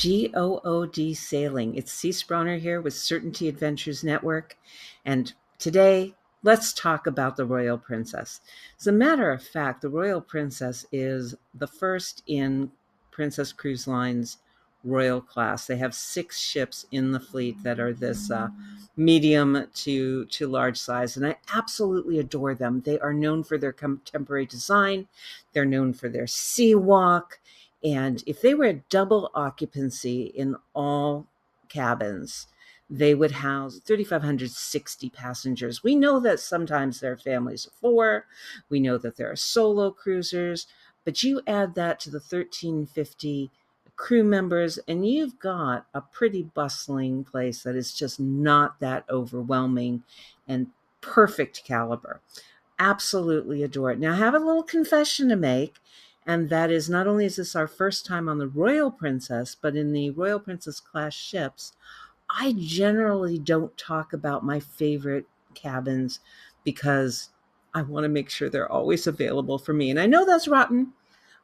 GOOD Sailing. It's Cys Bronner here with Certainty Adventures Network. And today, let's talk about the Royal Princess. As a matter of fact, the Royal Princess is the first in Princess Cruise Line's Royal class. They have 6 ships in the fleet that are this medium to large size, and I absolutely adore them. They are known for their contemporary design. They're known for their sea walk. And if they were a double occupancy in all cabins, they would house 3,560 passengers. We know that sometimes there are families of 4. We know that there are solo cruisers, but you add that to the 1,350 crew members, and you've got a pretty bustling place that is just not that overwhelming and perfect caliber. Absolutely adore it. Now, I have a little confession to make, and that is not only is this our first time on the Royal Princess, but in the Royal Princess class ships, I generally don't talk about my favorite cabins because I want to make sure they're always available for me. And I know that's rotten,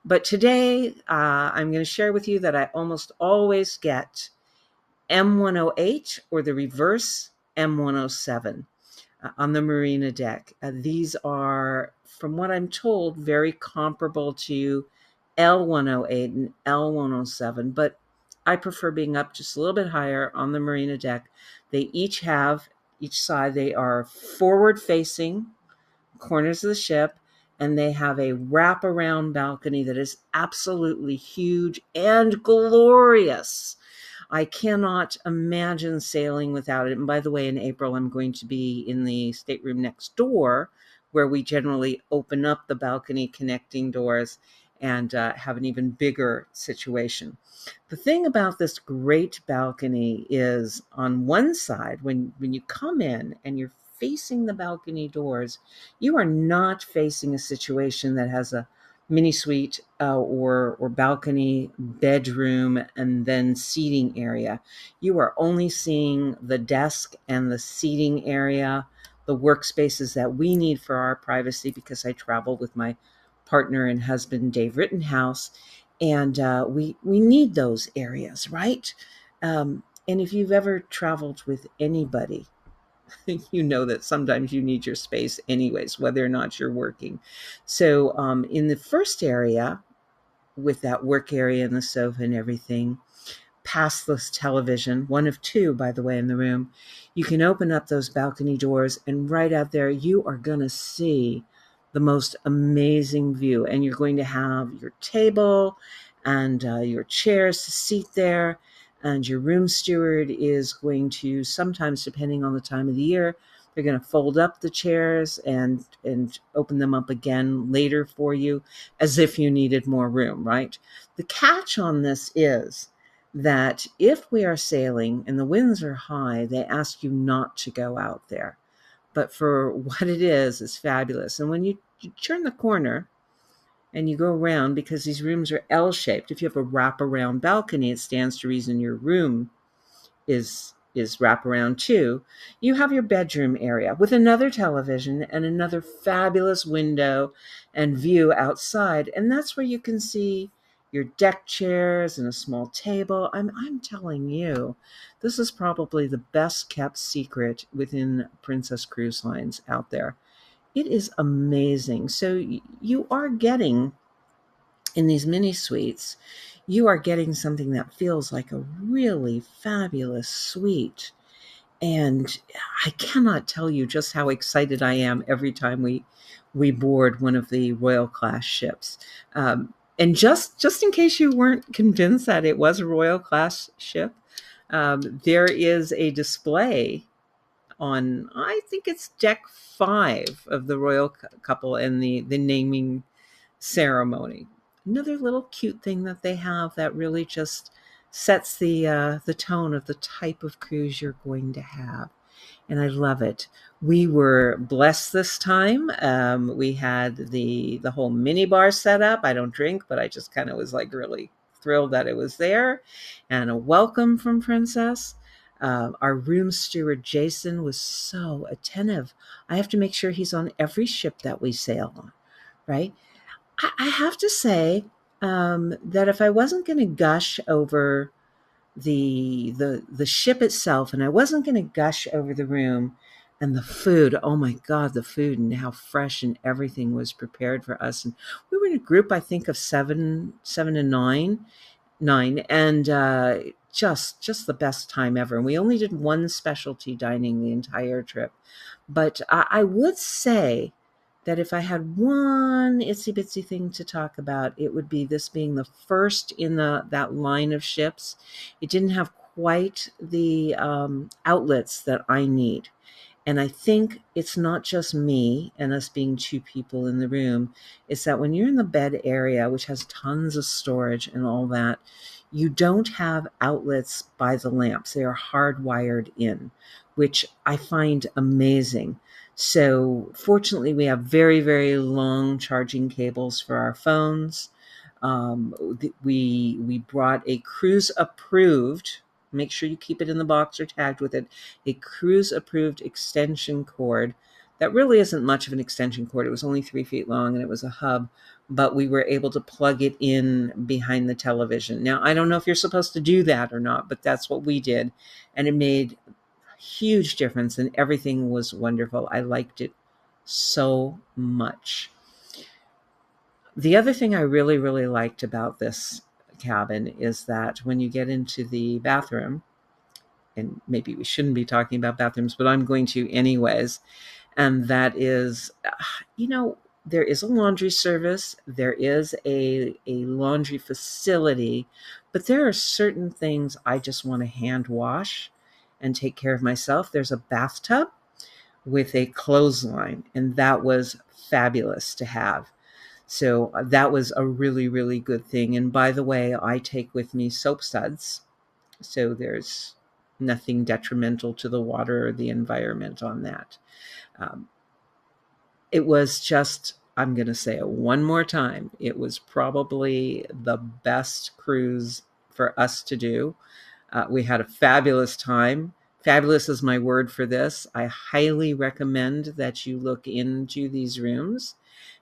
but today I'm going to share with you that I almost always get M108 or the reverse M107 on the marina deck. These are, from what I'm told, very comparable to L108 and L107, but I prefer being up just a little bit higher on the marina deck. They each side, they are forward facing corners of the ship, and they have a wraparound balcony that is absolutely huge and glorious. I cannot imagine sailing without it. And by the way, in April, I'm going to be in the stateroom next door, where we generally open up the balcony connecting doors and have an even bigger situation. The thing about this great balcony is on one side, when you come in and you're facing the balcony doors, you are not facing a situation that has a mini suite or balcony, bedroom, and then seating area. You are only seeing the desk and the seating area, the workspaces that we need for our privacy, because I travel with my partner and husband, Dave Rittenhouse, and we need those areas, right? And if you've ever traveled with anybody, you know that sometimes you need your space anyways, whether or not you're working. So in the first area, with that work area and the sofa and everything, past this television, one of 2, by the way, in the room, you can open up those balcony doors, and right out there, you are going to see the most amazing view. And you're going to have your table and your chairs to seat there. And your room steward is going to, sometimes depending on the time of the year, they're going to fold up the chairs and open them up again later for you, as if you needed more room, right? The catch on this is that if we are sailing and the winds are high, they ask you not to go out there. But for what it is fabulous. And when you turn the corner and you go around, because these rooms are L-shaped, if you have a wraparound balcony, it stands to reason your room is wraparound too. You have your bedroom area with another television and another fabulous window and view outside. And that's where you can see your deck chairs and a small table. I'm telling you, this is probably the best kept secret within Princess Cruise Lines out there. It is amazing. So you are getting, in these mini suites, you are getting something that feels like a really fabulous suite. And I cannot tell you just how excited I am every time we board one of the Royal class ships. And just in case you weren't convinced that it was a Royal class ship, there is a display on, I think it's deck 5 of the royal couple and the naming ceremony. Another little cute thing that they have that really just sets the tone of the type of cruise you're going to have. And I love it. We were blessed this time. We had the whole mini bar set up. I don't drink, but I just kind of was like really thrilled that it was there. And a welcome from Princess. Our room steward, Jason, was so attentive. I have to make sure he's on every ship that we sail on, right? I have to say that if I wasn't going to gush over the ship itself, and I wasn't going to gush over the room, and the food. Oh my God, the food and how fresh and everything was prepared for us. And we were in a group, I think, of seven and nine, and just the best time ever. And we only did one specialty dining the entire trip, but I would say that if I had one itsy bitsy thing to talk about, it would be this being the first in that line of ships. It didn't have quite the outlets that I need. And I think it's not just me and us being two people in the room. It's that when you're in the bed area, which has tons of storage and all that, you don't have outlets by the lamps. They are hardwired in, which I find amazing. So fortunately, we have very, very long charging cables for our phones. We brought a cruise approved. Make sure you keep it in the box or tagged with it. A cruise approved extension cord that really isn't much of an extension cord. It was only 3 feet long and it was a hub, but we were able to plug it in behind the television. Now, I don't know if you're supposed to do that or not, but that's what we did. And it made a huge difference and everything was wonderful. I liked it so much. The other thing I really, really liked about this cabin is that when you get into the bathroom, and maybe we shouldn't be talking about bathrooms, but I'm going to anyways, and that is, there is a laundry service, there is a laundry facility, but there are certain things I just want to hand wash and take care of myself. There's a bathtub with a clothesline, and that was fabulous to have. So that was a really, really good thing. And by the way, I take with me soap suds. So there's nothing detrimental to the water or the environment on that. It was just, I'm going to say it one more time, it was probably the best cruise for us to do. We had a fabulous time. Fabulous is my word for this. I highly recommend that you look into these rooms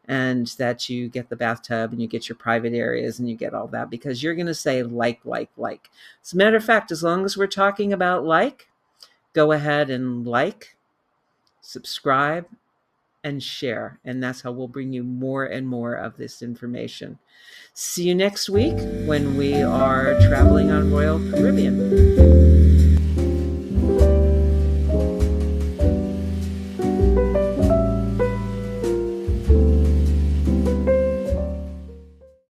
and that you get the bathtub and you get your private areas and you get all that, because you're going to say like. As a matter of fact, as long as we're talking about go ahead and subscribe, and share. And that's how we'll bring you more and more of this information. See you next week when we are traveling on Royal Caribbean.